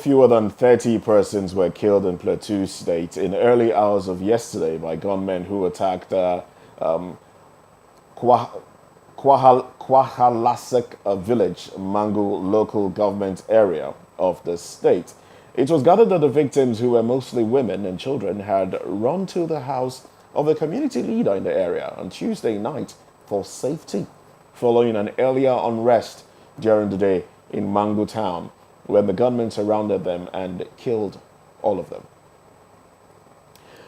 fewer than 30 persons were killed in Plateau State in early hours of yesterday by gunmen who attacked Kwa, Kwahalasek village, Mangu local government area of the state. It was gathered that the victims, who were mostly women and children, had run to the house of a community leader in the area on Tuesday night for safety, following an earlier unrest during the day in Mangu town, when the gunmen surrounded them and killed all of them.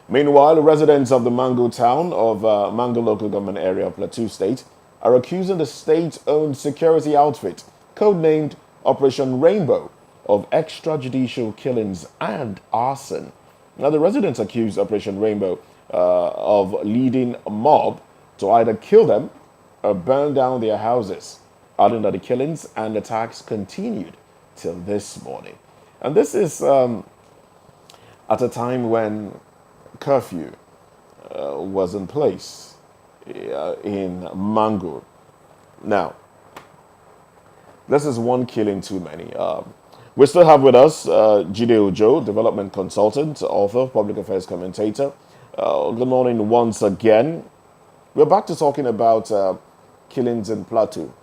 Meanwhile, residents of the Mangu town of Mangu local government area of Plateau State are accusing the state-owned security outfit, codenamed Operation Rainbow, of extrajudicial killings and arson. Now, the residents accuse Operation Rainbow of leading a mob to either kill them or burn down their houses, adding that the killings and attacks continued till this morning. And this is at a time when curfew was in place in Mangu. Now, this is one killing too many. We still have with us Jide Ojo, development consultant, author, public affairs commentator. Good morning once again. We're back to talking about killings in Plateau.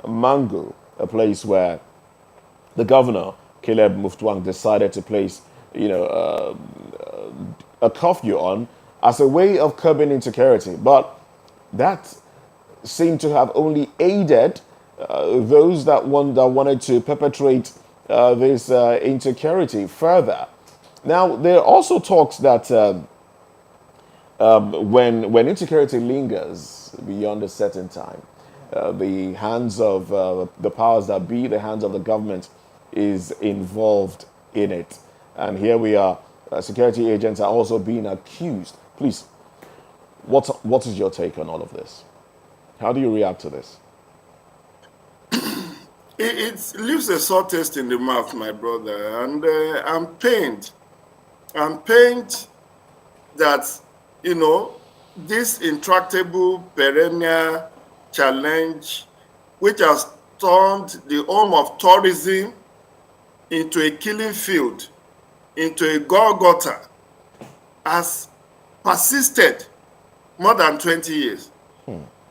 Mangu, a place where the governor, Caleb Muftwang, decided to place, a curfew on as a way of curbing insecurity. But that seemed to have only aided those that wanted to perpetrate this insecurity further. Now, there are also talks that when insecurity lingers beyond a certain time, the hands of the powers that be, the hands of the government, is involved in it. And here we are. Security agents are also being accused. Please, what is your take on all of this? How do you react to this? It leaves a sore taste in the mouth, my brother, and I'm pained. I'm pained that, this intractable perennial challenge, which has turned the home of tourism into a killing field, into a Golgotha, has persisted more than 20 years.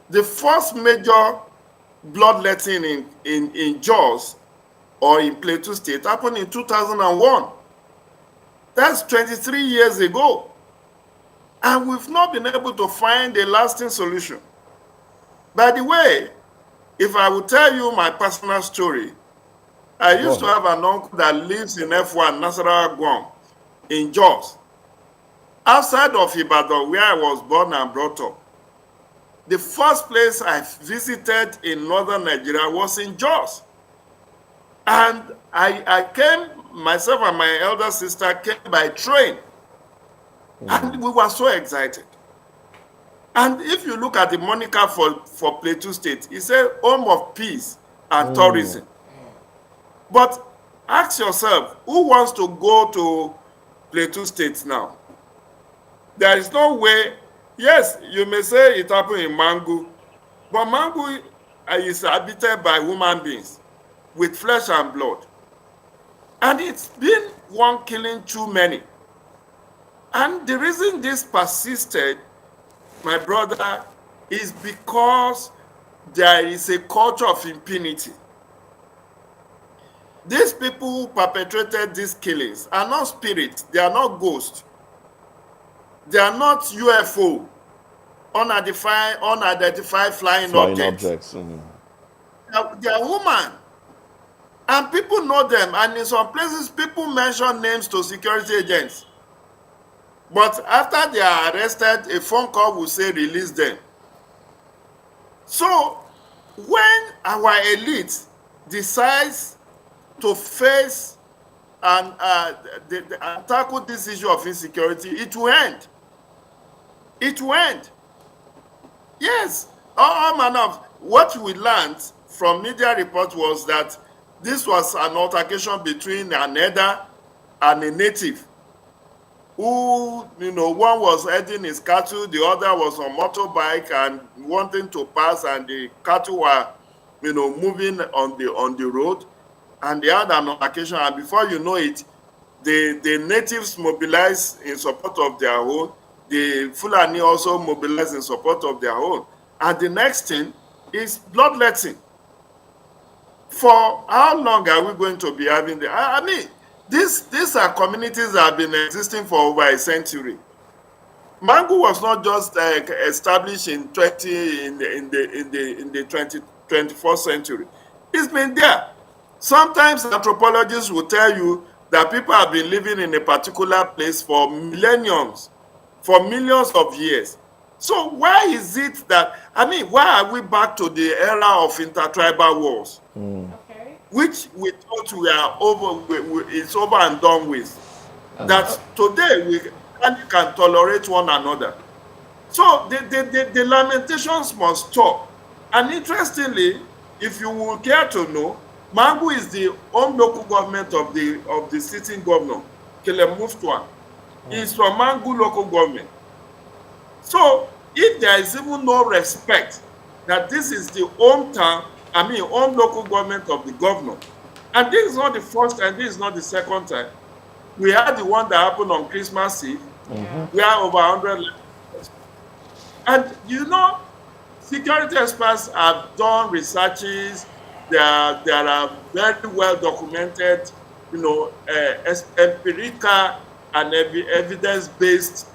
The first major bloodletting in Jos or in Plateau State happened in 2001. That's 23 years ago. And we've not been able to find a lasting solution. By the way, if I would tell you my personal story, I used to have an uncle that lives in F1, Nasarawa, Guam, in Jos. Outside of Ibadan, where I was born and brought up, the first place I visited in northern Nigeria was in Jos. And I came, myself and my elder sister came by train. And we were so excited. And if you look at the moniker for Plateau State, it says home of peace and tourism. But ask yourself, who wants to go to Plateau State now? There is no way. Yes, you may say it happened in Mangu, but Mangu is habited by human beings with flesh and blood. And it's been one killing too many. And the reason this persisted, my brother, is because there is a culture of impunity. These people who perpetrated these killings are not spirits, they are not ghosts. They are not UFO, unidentified flying objects. They are human. And people know them. And in some places, people mention names to security agents. But after they are arrested, a phone call will say, release them. So, when our elite decides to face and tackle this issue of insecurity, it will end. It will end. Yes, all manner of what we learned from media reports was that this was an altercation between an elder and a native who, one was heading his cattle, the other was on motorbike and wanting to pass, and the cattle were, moving on the road. and they had an occasion, and before you know it, the natives mobilized in support of their own, the Fulani also mobilized in support of their own. And the next thing is bloodletting. For how long are we going to be having the? I mean, these are communities that have been existing for over a century. Mangu was not just established in 21st century. It's been there. Sometimes anthropologists will tell you that people have been living in a particular place for millenniums, for millions of years. So why is it that, I mean, why are we back to the era of intertribal wars, which we thought we are over, it's over and done with? That today we can tolerate one another. So the lamentations must stop. And interestingly, if you will care to know, Mangu is the own local government of the sitting governor, Kele Muftuan. He's from Mangu local government. So if there is even no respect that this is the own local government of the governor, and this is not the first and this is not the second time. We had the one that happened on Christmas Eve, where over 100 lives. And you know, security experts have done researches. There are very well documented, empirical and evidence-based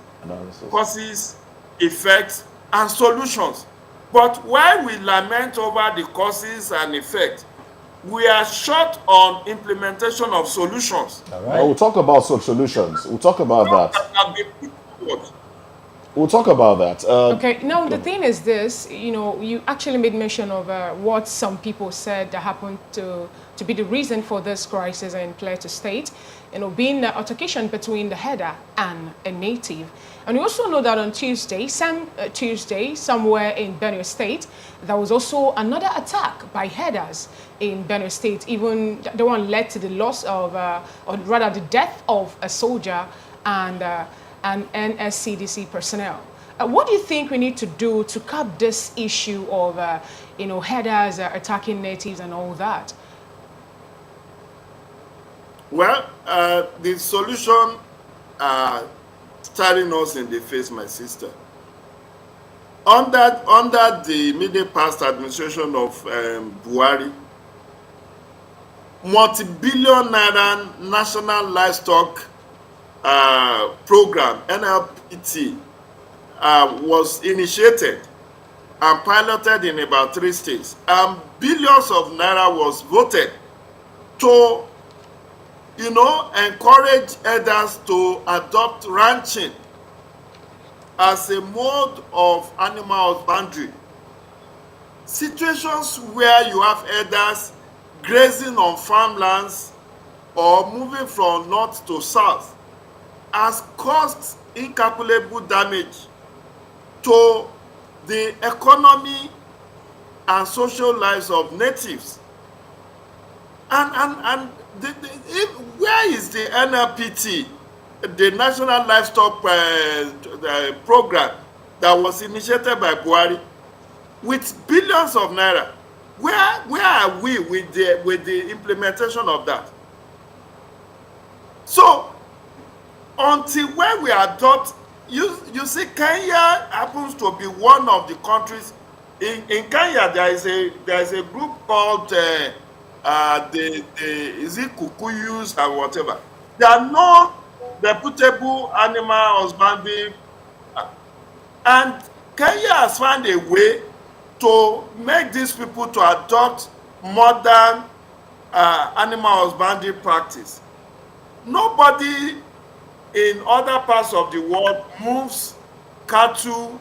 causes, effects, and solutions. But while we lament over the causes and effects, we are short on implementation of solutions. All right. We'll talk about solutions. We'll talk about that. We'll talk about that. Okay, now the thing is this, you actually made mention of what some people said that happened to be the reason for this crisis in Plateau State, being the altercation between the header and a native. And we also know that on Tuesday, somewhere in Benue State, there was also another attack by headers in Benue State. Even the one led to the loss of, or rather the death of a soldier and NSCDC personnel. What do you think we need to do to curb this issue of, headers attacking natives and all that? Well, the solution staring us in the face, my sister. Under the immediate past administration of Buhari, multi-billion naira national livestock program, NLPT, was initiated and piloted in about 3 states. Billions of naira was voted to, encourage herders to adopt ranching as a mode of animal husbandry. Situations where you have herders grazing on farmlands or moving from north to south has caused incalculable damage to the economy and social lives of natives. And where is the NLPT, the National Livestock Program that was initiated by Buhari with billions of naira? Where are we with the implementation of that? So until when we adopt, you see, Kenya happens to be one of the countries. In Kenya, there is a group called is it Kukuyus and whatever. There are no reputable animal husbandry, and Kenya has found a way to make these people to adopt modern animal husbandry practice. Nobody in other parts of the world moves cattle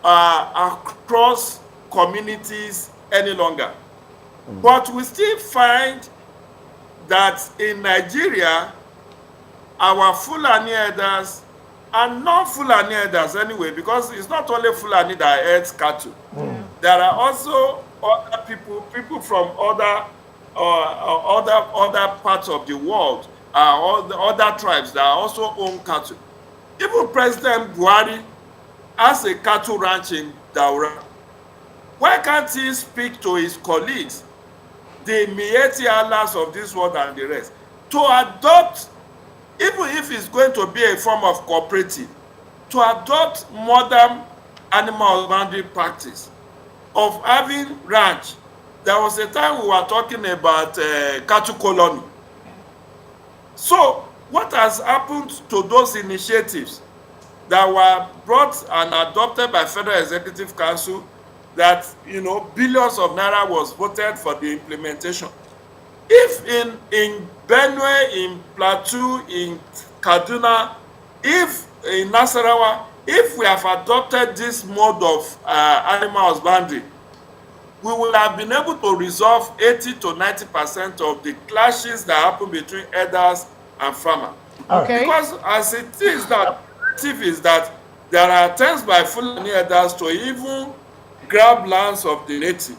across communities any longer. But we still find that in Nigeria, our Fulani herders and non-Fulani herders anyway, because it's not only Fulani that herds cattle. There are also other people from other parts of the world, other tribes that also own cattle. Even President Buhari has a cattle ranch in Daura. Why can't he speak to his colleagues the Mieti Allahs of this world and the rest, to adopt, even if it's going to be a form of cooperative, to adopt modern animal husbandry practice of having ranch. There was a time we were talking about cattle colony. So what has happened to those initiatives that were brought and adopted by Federal Executive Council, that, you know, billions of naira was voted for the implementation? If in Benue, in Plateau, in Kaduna, if in Nasarawa, if we have adopted this mode of animal husbandry, we will have been able to resolve 80 to 90% of the clashes that happen between herders and farmers. Okay. Because as it is that there are attempts by Fulani herders to even grab lands of the native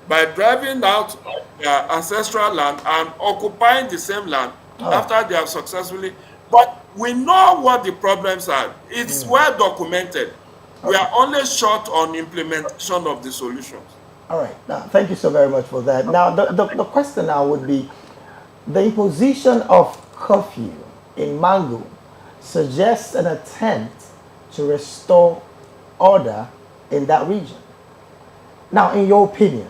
by driving out their ancestral land and occupying the same land after they have successfully. But we know what the problems are. It's well documented. We are only short on implementation of the solutions. All right. Now, thank you so very much for that. Now, the question now would be, the imposition of curfew in Mangu suggests an attempt to restore order in that region. Now, in your opinion,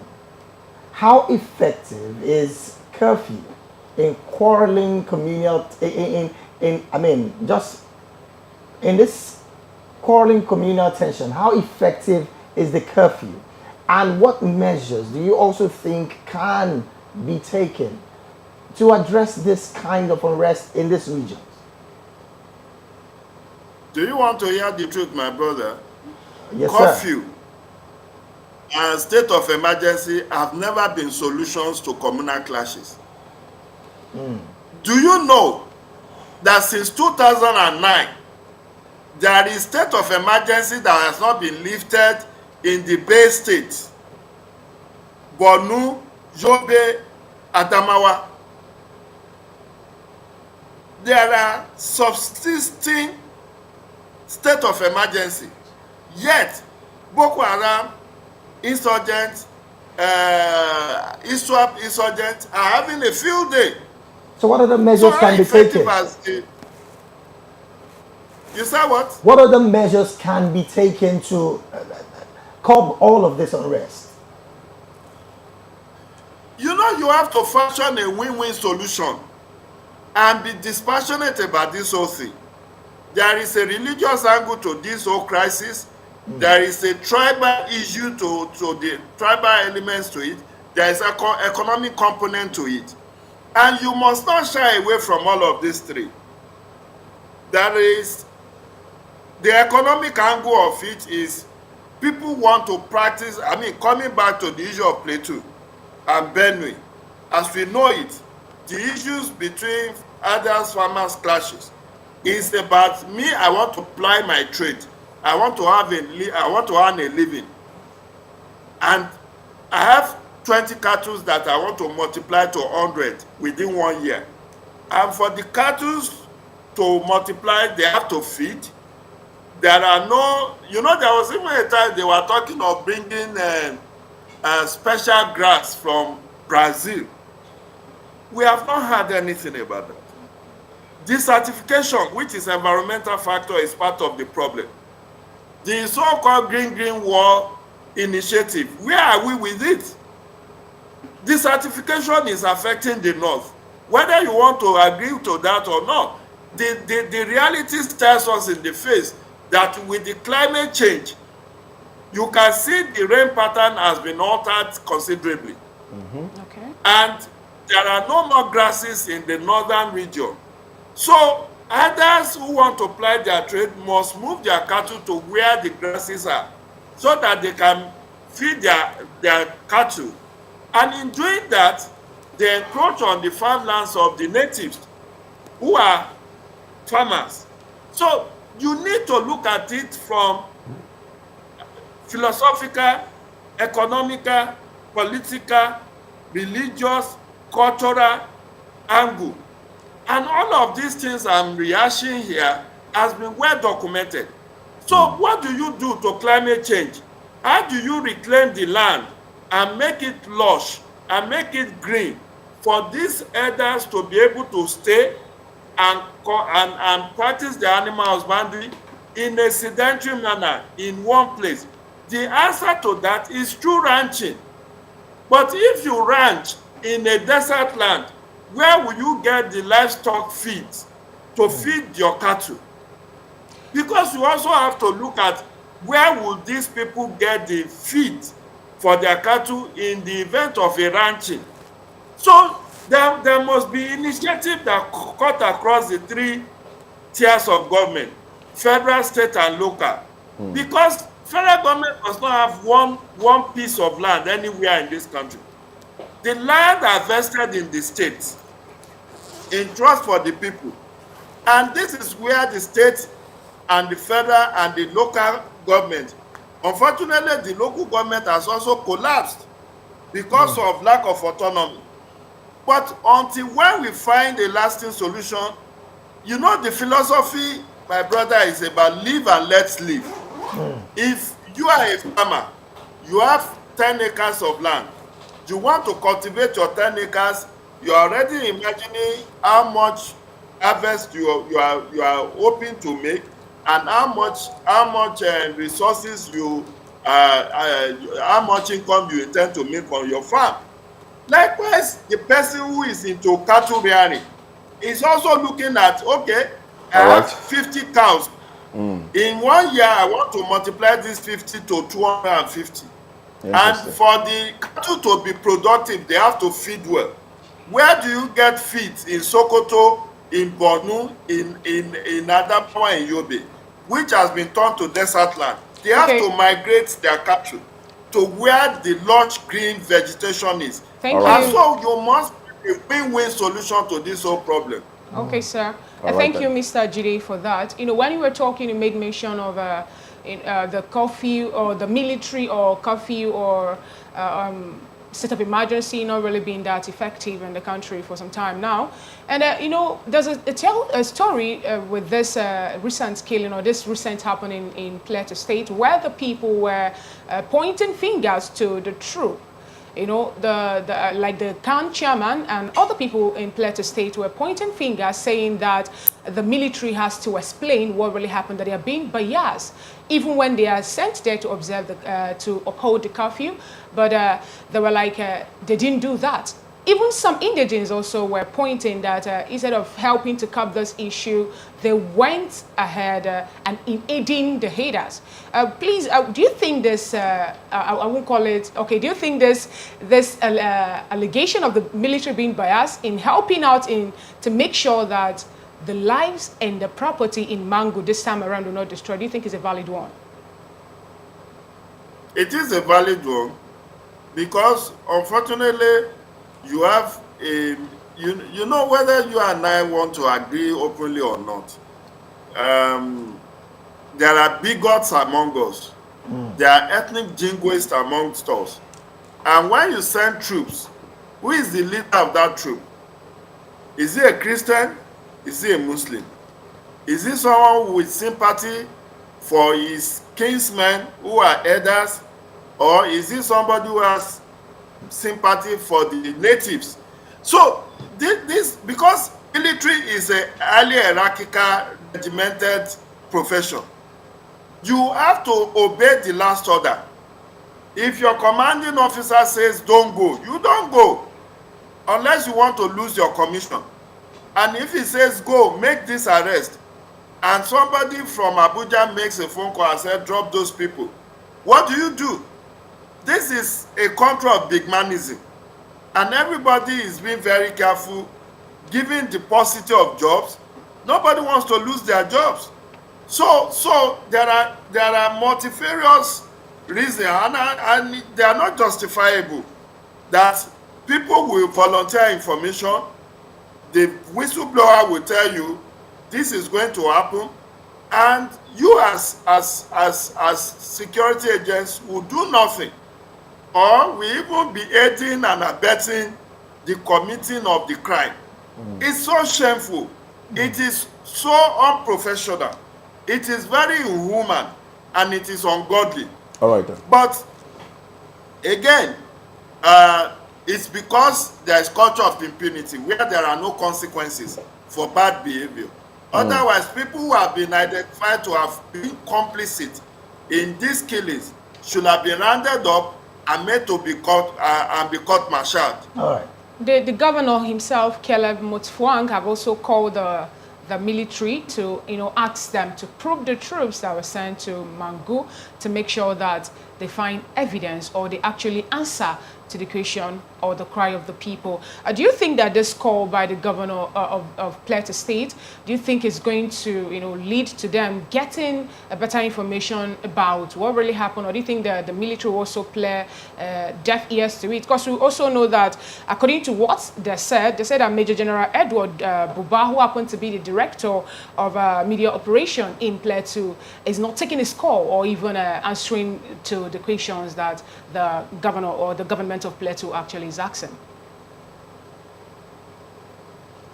how effective is curfew in quarreling communal, just in this quarreling communal tension? How effective is the curfew? And what measures do you also think can be taken to address this kind of unrest in this region? Do you want to hear the truth, my brother? Yes, curfew sir. and state of emergency have never been solutions to communal clashes. Do you know that since 2009, there is state of emergency that has not been lifted in the Bay State, Borno, Yobe, Adamawa? There are subsisting state of emergency, yet Boko Haram insurgents, ISWAP insurgents are having a field day. So what other measures can be taken? You say what? What other measures can be taken to curb all of this unrest? You know, you have to fashion a win-win solution and be dispassionate about this whole thing. There is a religious angle to this whole crisis. There is a tribal issue to the tribal elements to it. There is an economic component to it. And you must not shy away from all of these three. There is the economic angle of it is people want to practice, coming back to the issue of Plateau and Benue, as we know it, the issues between others, farmers clashes is about me. I want to ply my trade. I want to earn a living, and I have 20 cattle that I want to multiply to 100 within 1 year. And for the cattle to multiply, they have to feed. There are no, there was even a time they were talking of bringing special grass from Brazil. We have not heard anything about that. Desertification, which is an environmental factor, is part of the problem. The so-called Green Wall initiative, where are we with it? Desertification is affecting the North. Whether you want to agree to that or not, the reality stares us in the face that with the climate change, you can see the rain pattern has been altered considerably. Okay. And there are no more grasses in the northern region. So others who want to ply their trade must move their cattle to where the grasses are so that they can feed their cattle. And in doing that, they encroach on the farmlands of the natives who are farmers. So you need to look at it from philosophical, economical, political, religious, cultural angle. And all of these things I'm rehashing here has been well documented. So what do you do to climate change? How do you reclaim the land and make it lush and make it green for these herders to be able to stay and practice the animal husbandry in a sedentary manner in one place? The answer to that is through ranching. But if you ranch in a desert land, where will you get the livestock feed to feed your cattle? Because you also have to look at where will these people get the feed for their cattle in the event of a ranching. So there must be initiative that cut across the 3 tiers of government, federal, state, and local. Because federal government does not have one piece of land anywhere in this country. The land are vested in the states, in trust for the people. And this is where the state and the federal and the local government, unfortunately, the local government has also collapsed because of lack of autonomy. But until when we find a lasting solution, you know, the philosophy, my brother, is about live and let live. If you are a farmer, you have 10 acres of land, you want to cultivate your 10 acres, you are already imagining how much harvest you are hoping to make, and how much resources you how much income you intend to make on your farm. Likewise, the person who is into cattle rearing is also looking at, okay, I have 50 cows. In 1 year, I want to multiply this 50 to 250. And for the cattle to be productive, they have to feed well. Where do you get feed? In Sokoto, in Borno, in Adamawa, in Yobe, which has been turned to desert land. They have to migrate their cattle to where the lush green vegetation is. Thank you. And so you must find a win-win solution to this whole problem. Okay, sir. Thank you, Mr. Jide, for that. You know, when you were talking, you made mention of the curfew or the military or curfew or state of emergency not really being that effective in the country for some time now. And, you know, there's a story with this recent killing or this recent happening in Plateau State where the people were pointing fingers to the troop. You know, like the CAN chairman and other people in Plateau State were pointing fingers saying that the military has to explain what really happened, that they are being biased, even when they are sent there to observe, to uphold the curfew. But they were like, they didn't do that. Even some indigents also were pointing that instead of helping to curb this issue, they went ahead and aiding the haters. Please, do you think this, I won't call it, okay, do you think this allegation of the military being biased in helping out to make sure that the lives and the property in Mangu this time around will not destroy, do you think is a valid one? It is a valid one because, unfortunately, you have a, you know, whether you and I want to agree openly or not, there are bigots among us. There are ethnic jingoists amongst us. And when you send troops, who is the leader of that troop? Is he a Christian? Is he a Muslim? Is he someone with sympathy for his kinsmen who are elders? Or is he somebody who has sympathy for the natives? So this because military is a highly hierarchical, regimented profession, you have to obey the last order. If your commanding officer says don't go, you don't go unless you want to lose your commission. And if he says go, make this arrest, and somebody from Abuja makes a phone call and says drop those people, what do? This is a country of bigmanism, and everybody is being very careful, given the paucity of jobs. Nobody wants to lose their jobs. So there are multifarious reasons, and they are not justifiable, that people will volunteer information. The whistleblower will tell you this is going to happen, and you as security agents will do nothing, or will even be aiding and abetting the committing of the crime. It's so shameful. It is so unprofessional. It is very inhuman, and it is ungodly. All right then. But again, it's because there is culture of impunity where there are no consequences for bad behavior. Otherwise, people who have been identified to have been complicit in these killings should have been rounded up and made to be caught and be court-martialed. All right. The governor himself, Caleb Mutfwang, have also called the military to, ask them to probe the troops that were sent to Mangu to make sure that they find evidence or they actually answer to the question or the cry of the people. Do you think that this call by the governor of Plateau State, do you think is going to, lead to them getting a better information about what really happened, or do you think that the military will also play deaf ears to it? Because we also know that, according to what they said that Major General Edward Buba, who happened to be the director of media operation in Plateau, is not taking his call or even answering to the questions that the governor or the government of Plateau actually is asking.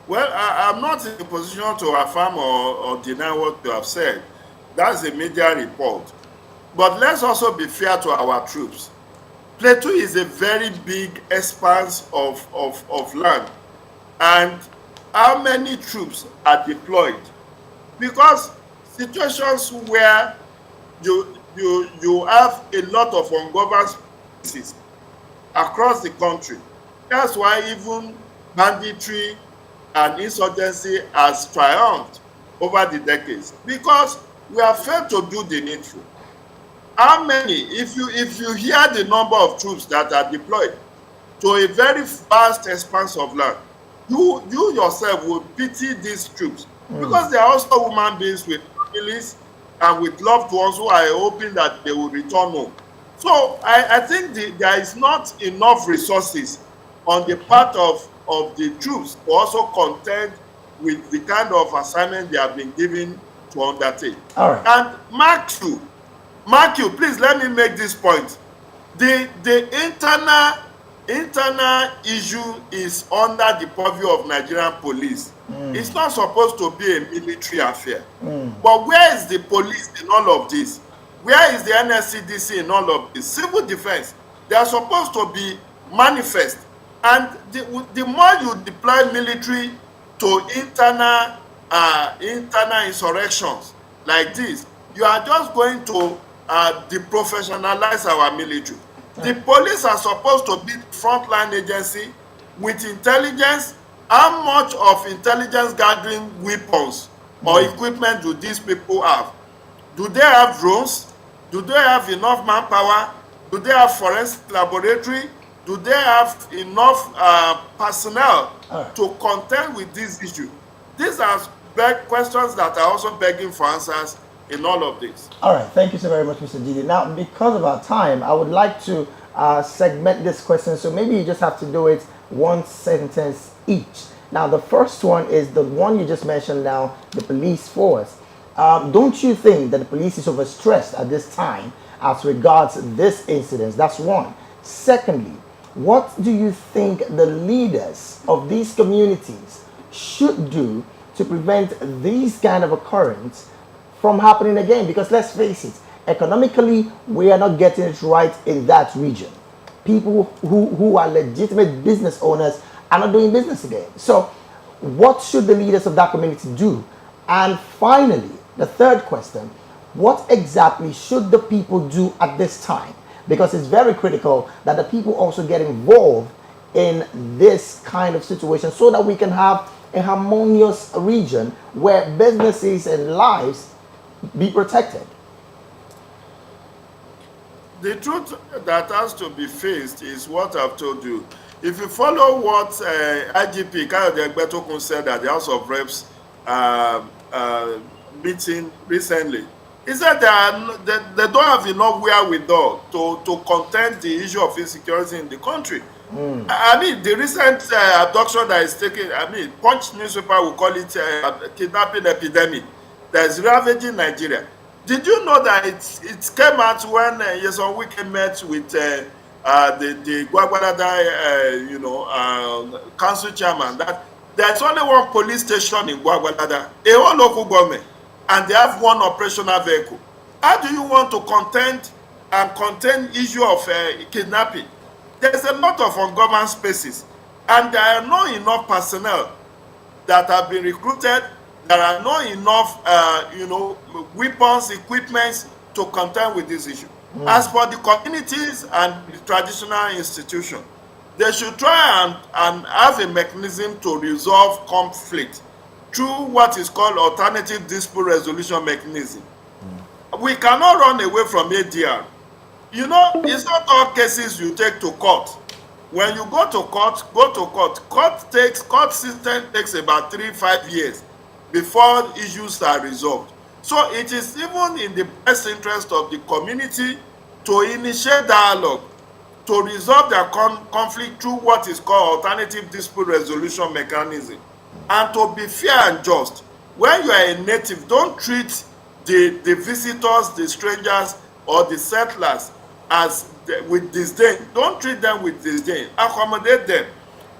Well, I'm not in a position to affirm or deny what you have said. That's a media report. But let's also be fair to our troops. Plateau is a very big expanse of land. And how many troops are deployed? Because situations where you have a lot of ungoverned places across the country. That's why even banditry and insurgency has triumphed over the decades, because we have failed to do the needful. How many, if you hear the number of troops that are deployed to a very vast expanse of land, you yourself will pity these troops, because they are also human beings with families and with loved ones who are hoping that they will return home. So I think there is not enough resources on the part of the troops to also contend with the kind of assignment they have been given to undertake. All right. And mark you, please let me make this point. The internal issue is under the purview of Nigerian police. It's not supposed to be a military affair. But where is the police in all of this? Where is the NSCDC in all of this? Civil defense, they are supposed to be manifest. And the more you deploy military to internal insurrections like this, you are just going to deprofessionalize our military. The police are supposed to be frontline agency with intelligence. How much of intelligence gathering weapons or equipment do these people have? Do they have drones? Do they have enough manpower? Do they have forensic laboratory? Do they have enough personnel to contend with this issue? These are questions that are also begging for answers in all of this. All right, thank you so very much, Mr. Didi. Now, because of our time, I would like to segment this question, so maybe you just have to do it one sentence each. Now, the first one is the one you just mentioned now, the police force. Don't you think that the police is overstressed at this time as regards this incident? That's one. Secondly, what do you think the leaders of these communities should do to prevent these kind of occurrence from happening again? Because let's face it, economically, we are not getting it right in that region. People who are legitimate business owners are not doing business again. So what should the leaders of that community do? And finally, the third question, what exactly should the people do at this time? Because it's very critical that the people also get involved in this kind of situation so that we can have a harmonious region where businesses and lives be protected. The truth that has to be faced is what I've told you. If you follow what IGP Kayode Egbetokun said at the House of Reps meeting recently, he said they don't have enough wherewithal to contend the issue of insecurity in the country. I mean, the recent abduction that is taking, Punch newspaper will call it kidnapping epidemic that is ravaging Nigeria. Did you know that it came out when Yeson Wike met with the Gwagwalada, council chairman, that there's only one police station in Gwagwalada, a whole local government, and they have one operational vehicle. How do you want to contain issue of kidnapping? There's a lot of ungoverned spaces, and there are not enough personnel that have been recruited. There are not enough, weapons, equipments to contend with this issue. As for the communities and the traditional institution, they should try and have a mechanism to resolve conflict through what is called alternative dispute resolution mechanism. We cannot run away from ADR. It's not all cases you take to court. When you go to court, go to court. Court system takes about 3-5 years before issues are resolved. So it is even in the best interest of the community to initiate dialogue to resolve their conflict through what is called alternative dispute resolution mechanism. And to be fair and just, when you are a native, don't treat the visitors, the strangers, or the settlers with disdain. Don't treat them with disdain. Accommodate them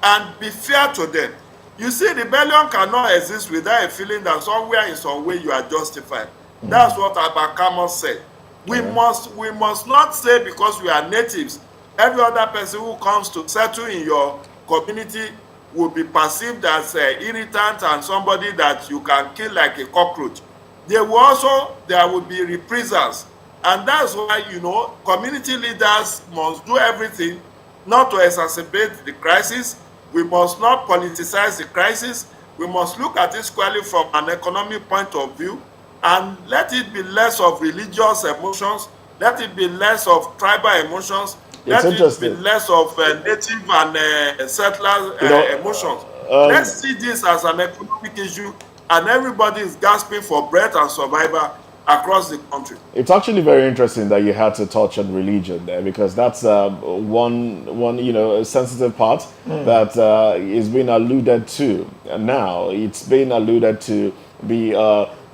and be fair to them. You see, rebellion cannot exist without a feeling that somewhere in some way you are justified. That's what Abakamo said. We must not say because we are natives, every other person who comes to settle in your community will be perceived as irritant and somebody that you can kill like a cockroach. There will be reprisals. And that's why, community leaders must do everything not to exacerbate the crisis. We must not politicize the crisis. We must look at it squarely from an economic point of view and let it be less of religious emotions, let it be less of tribal emotions, let it be less of native and settler emotions. Let's see this as an economic issue, and everybody is gasping for bread and survival across the country. It's actually very interesting that you had to touch on religion there, because that's one sensitive part that is being alluded to now. It's being alluded to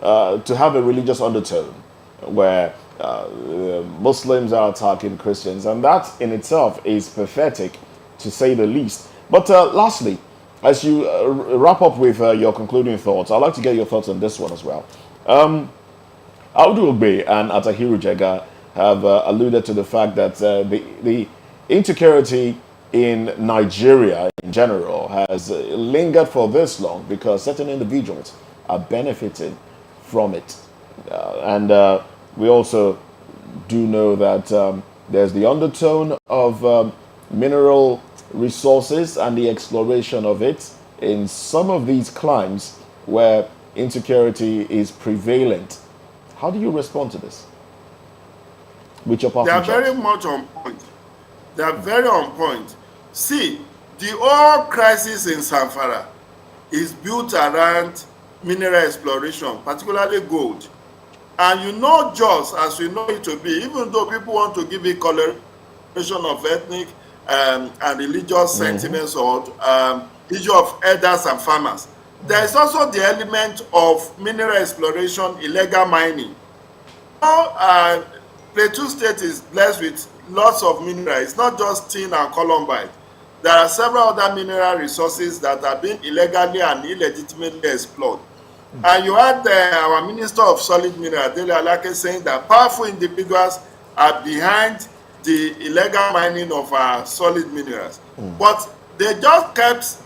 to have a religious undertone where Muslims are attacking Christians, and that in itself is pathetic, to say the least. But lastly, as you wrap up with your concluding thoughts, I'd like to get your thoughts on this one as well. Audu Ogbe and Atahiru Jega have alluded to the fact that the insecurity in Nigeria in general has lingered for this long because certain individuals are benefiting from it. And we also do know that there's the undertone of mineral resources and the exploration of it in some of these climes where insecurity is prevalent. How do you respond to this? With your They are very much on point. They are very on point. See, the oil crisis in Zamfara is built around mineral exploration, particularly gold. And just as we know it to be, even though people want to give it coloration of ethnic and religious sentiments or issue of elders and farmers, there is also the element of mineral exploration, illegal mining. Now, Plateau State is blessed with lots of minerals. It's not just tin and columbite. There are several other mineral resources that are being illegally and illegitimately explored. And you had our Minister of Solid Mineral, Dele Alake, saying that powerful individuals are behind the illegal mining of our solid minerals. But they just kept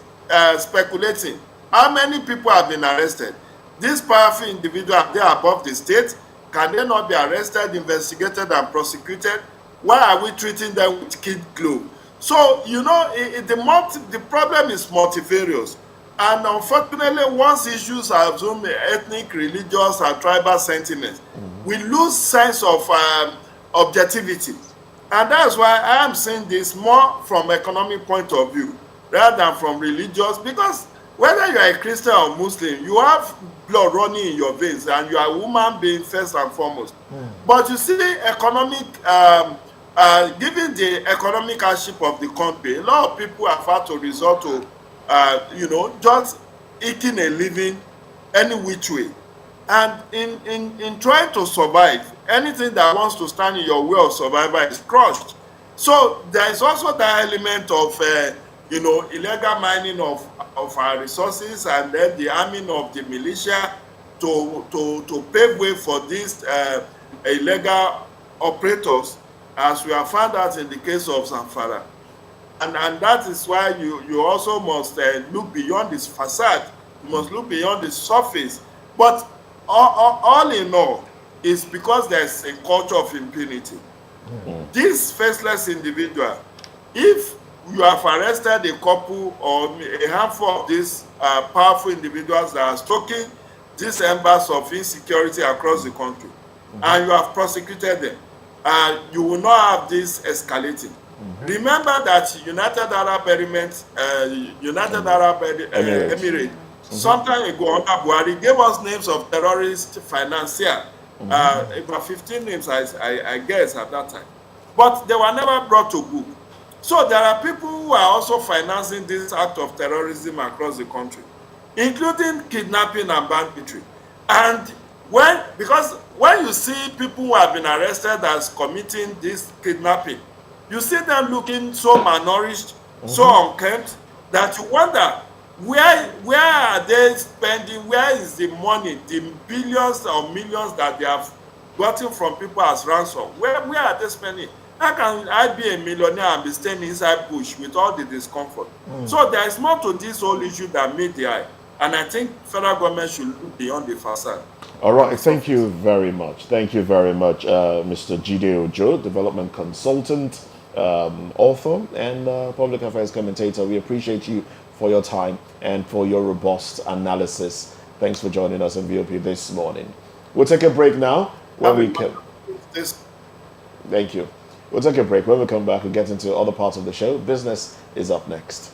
speculating. How many people have been arrested? These powerful individuals, they are above the state. Can they not be arrested, investigated, and prosecuted? Why are we treating them with kid glue? So, the problem is multifarious. And unfortunately, once issues are assumed ethnic, religious, and tribal sentiments, we lose sense of objectivity. And that's why I am saying this more from economic point of view rather than from religious, because whether you are a Christian or Muslim, you have blood running in your veins and you are a human being first and foremost. But you see, economic, given the economic hardship of the country, a lot of people have had to resort to, just eating a living any which way. And in trying to survive, anything that wants to stand in your way of survival is crushed. So there is also that element of, illegal mining of our resources, and then the arming of the militia to pave way for these illegal operators, as we have found out in the case of Zamfara. And that is why you also must look beyond this facade. You must look beyond the surface. But all in all, it's because there's a culture of impunity. This faceless individual, if you have arrested a couple or a handful of these powerful individuals that are stoking these embers of insecurity across the country, and you have prosecuted them, you will not have this escalating. Remember that United Arab Emirates, Emirates some time ago under Buhari gave us names of terrorist financiers, about 15 names, I guess, at that time. But they were never brought to book. So there are people who are also financing this act of terrorism across the country, including kidnapping and banditry. And because when you see people who have been arrested as committing this kidnapping, you see them looking so malnourished, so unkempt, that you wonder, where are they spending? Where is the money, the billions or millions that they have gotten from people as ransom? Where are they spending? How can I be a millionaire and be staying inside bush with all the discomfort? So there is more to this whole issue than meet the eye. And I think federal government should look beyond the facade. All right, thank you very much. Thank you very much, Mr. Jide Ojo, development consultant, author, and public affairs commentator. We appreciate you for your time and for your robust analysis. Thanks for joining us on VOP this morning. We'll take a break now. Thank you. We'll take a break. When we come back, we'll get into other parts of the show. Business is up next.